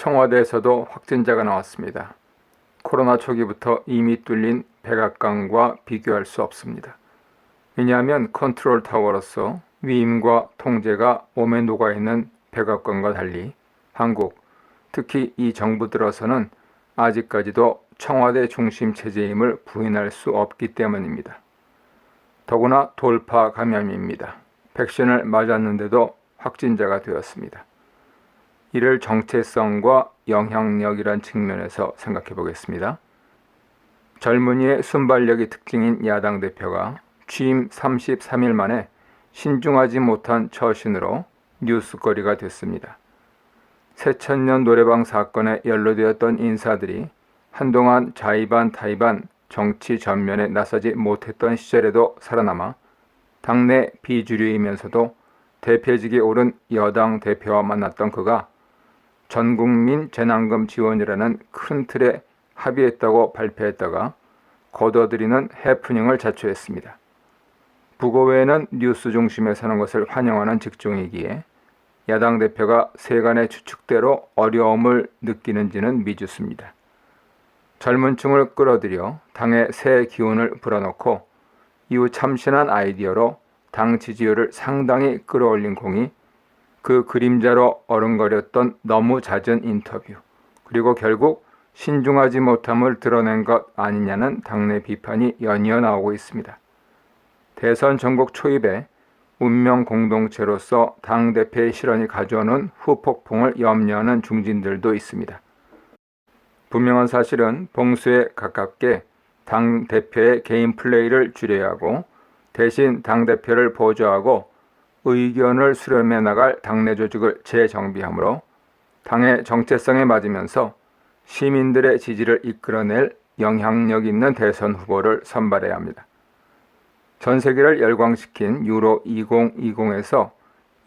청와대에서도 확진자가 나왔습니다. 코로나 초기부터 이미 뚫린 백악관과 비교할 수 없습니다. 왜냐하면 컨트롤 타워로서 위임과 통제가 몸에 녹아있는 백악관과 달리 한국, 특히 이 정부 들어서는 아직까지도 청와대 중심 체제임을 부인할 수 없기 때문입니다. 더구나 돌파 감염입니다. 백신을 맞았는데도 확진자가 되었습니다. 이를 정체성과 영향력이란 측면에서 생각해 보겠습니다. 젊은이의 순발력이 특징인 야당 대표가 취임 33일 만에 신중하지 못한 처신으로 뉴스거리가 됐습니다. 새천년 노래방 사건에 연루되었던 인사들이 한동안 자의반 타의반 정치 전면에 나서지 못했던 시절에도 살아남아 당내 비주류이면서도 대표직에 오른 여당 대표와 만났던 그가 전국민 재난금 지원이라는 큰 틀에 합의했다고 발표했다가 거둬들이는 해프닝을 자초했습니다. 부고외에는 뉴스 중심에 서는 것을 환영하는 직종이기에 야당 대표가 세간의 추측대로 어려움을 느끼는지는 미지수입니다. 젊은 층을 끌어들여 당의 새 기운을 불어넣고 이후 참신한 아이디어로 당 지지율을 상당히 끌어올린 공이 그 그림자로 어른거렸던 너무 잦은 인터뷰, 그리고 결국 신중하지 못함을 드러낸 것 아니냐는 당내 비판이 연이어 나오고 있습니다. 대선 전국 초입에 운명 공동체로서 당대표의 실언이 가져오는 후폭풍을 염려하는 중진들도 있습니다. 분명한 사실은 봉수에 가깝게 당대표의 개인 플레이를 줄여야 하고 대신 당대표를 보조하고 의견을 수렴해 나갈 당내 조직을 재정비하므로 당의 정체성에 맞으면서 시민들의 지지를 이끌어낼 영향력 있는 대선 후보를 선발해야 합니다. 전 세계를 열광시킨 유로 2020에서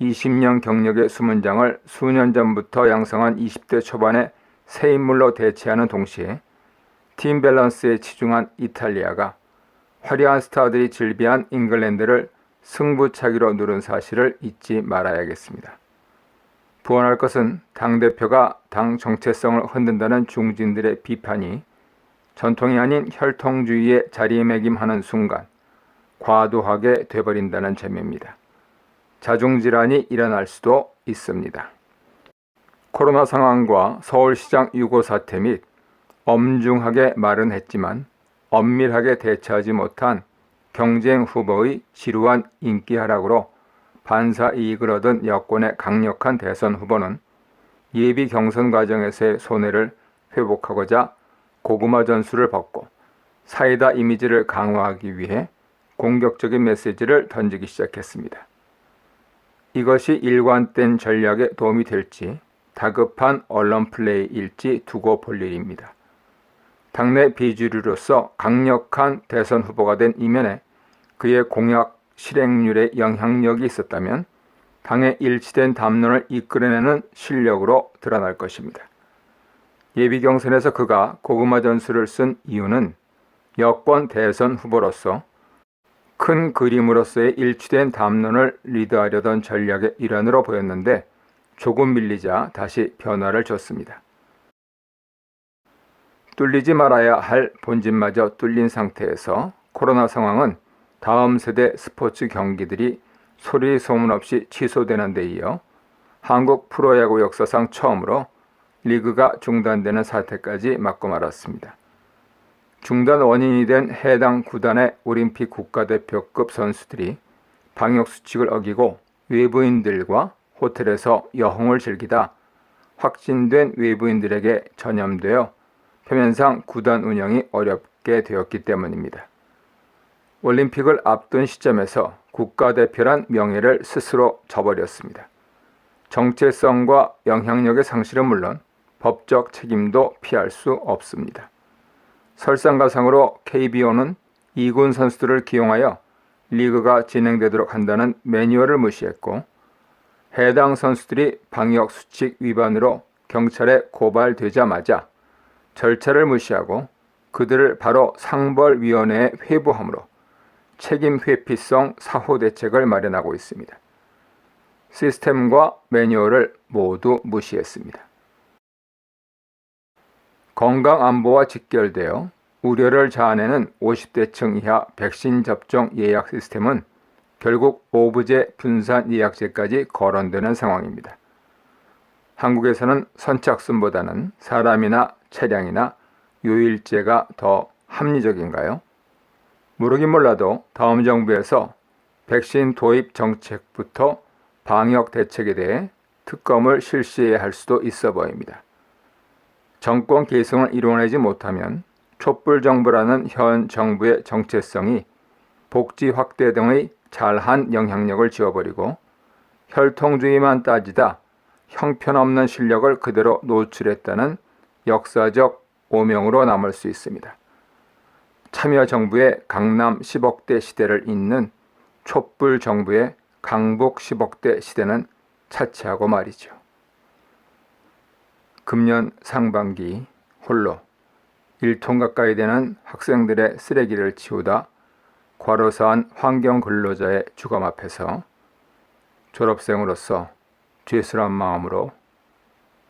20년 경력의 수문장을 수년 전부터 양성한 20대 초반의 새 인물로 대체하는 동시에 팀 밸런스에 치중한 이탈리아가 화려한 스타들이 즐비한 잉글랜드를 승부차기로 누른 사실을 잊지 말아야겠습니다. 부원할 것은 당대표가 당 정체성을 흔든다는 중진들의 비판이 전통이 아닌 혈통주의에 자리매김하는 순간 과도하게 돼버린다는 점입니다. 자중질환이 일어날 수도 있습니다. 코로나 상황과 서울시장 유고 사태 및 엄중하게 말은 했지만 엄밀하게 대처하지 못한 경쟁 후보의 지루한 인기 하락으로 반사 이익을 얻은 여권의 강력한 대선 후보는 예비 경선 과정에서의 손해를 회복하고자 고구마 전술을 벗고 사이다 이미지를 강화하기 위해 공격적인 메시지를 던지기 시작했습니다. 이것이 일관된 전략에 도움이 될지 다급한 언론 플레이일지 두고 볼 일입니다. 당내 비주류로서 강력한 대선 후보가 된 이면에 그의 공약 실행률에 영향력이 있었다면 당의 일치된 담론을 이끌어내는 실력으로 드러날 것입니다. 예비 경선에서 그가 고구마 전술을 쓴 이유는 여권 대선 후보로서 큰 그림으로서의 일치된 담론을 리드하려던 전략의 일환으로 보였는데 조금 밀리자 다시 변화를 줬습니다. 뚫리지 말아야 할 본진마저 뚫린 상태에서 코로나 상황은 다음 세대 스포츠 경기들이 소리 소문 없이 취소되는 데 이어 한국 프로야구 역사상 처음으로 리그가 중단되는 사태까지 맞고 말았습니다. 중단 원인이 된 해당 구단의 올림픽 국가대표급 선수들이 방역수칙을 어기고 외부인들과 호텔에서 여행을 즐기다 확진된 외부인들에게 전염되어 표면상 구단 운영이 어렵게 되었기 때문입니다. 올림픽을 앞둔 시점에서 국가대표란 명예를 스스로 저버렸습니다. 정체성과 영향력의 상실은 물론 법적 책임도 피할 수 없습니다. 설상가상으로 KBO는 2군 선수들을 기용하여 리그가 진행되도록 한다는 매뉴얼을 무시했고 해당 선수들이 방역수칙 위반으로 경찰에 고발되자마자 절차를 무시하고 그들을 바로 상벌위원회에 회부함으로 책임 회피성 사후 대책을 마련하고 있습니다. 시스템과 매뉴얼을 모두 무시했습니다. 건강 안보와 직결되어 우려를 자아내는 50대층 이하 백신 접종 예약 시스템은 결국 오브제 분산 예약제까지 거론되는 상황입니다. 한국에서는 선착순보다는 사람이나 차량이나 요일제가 더 합리적인가요? 모르긴 몰라도 다음 정부에서 백신 도입 정책부터 방역 대책에 대해 특검을 실시해야 할 수도 있어 보입니다. 정권 계승을 이뤄내지 못하면 촛불 정부라는 현 정부의 정체성이 복지 확대 등의 잘한 영향력을 지워버리고 혈통주의만 따지다 형편없는 실력을 그대로 노출했다는 역사적 오명으로 남을 수 있습니다. 참여정부의 강남 10억대 시대를 잇는 촛불 정부의 강북 10억대 시대는 차치하고 말이죠. 금년 상반기 홀로 1톤 가까이 되는 학생들의 쓰레기를 치우다 과로사한 환경근로자의 주검 앞에서 졸업생으로서 죄스러운 마음으로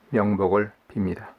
명복을 빕니다.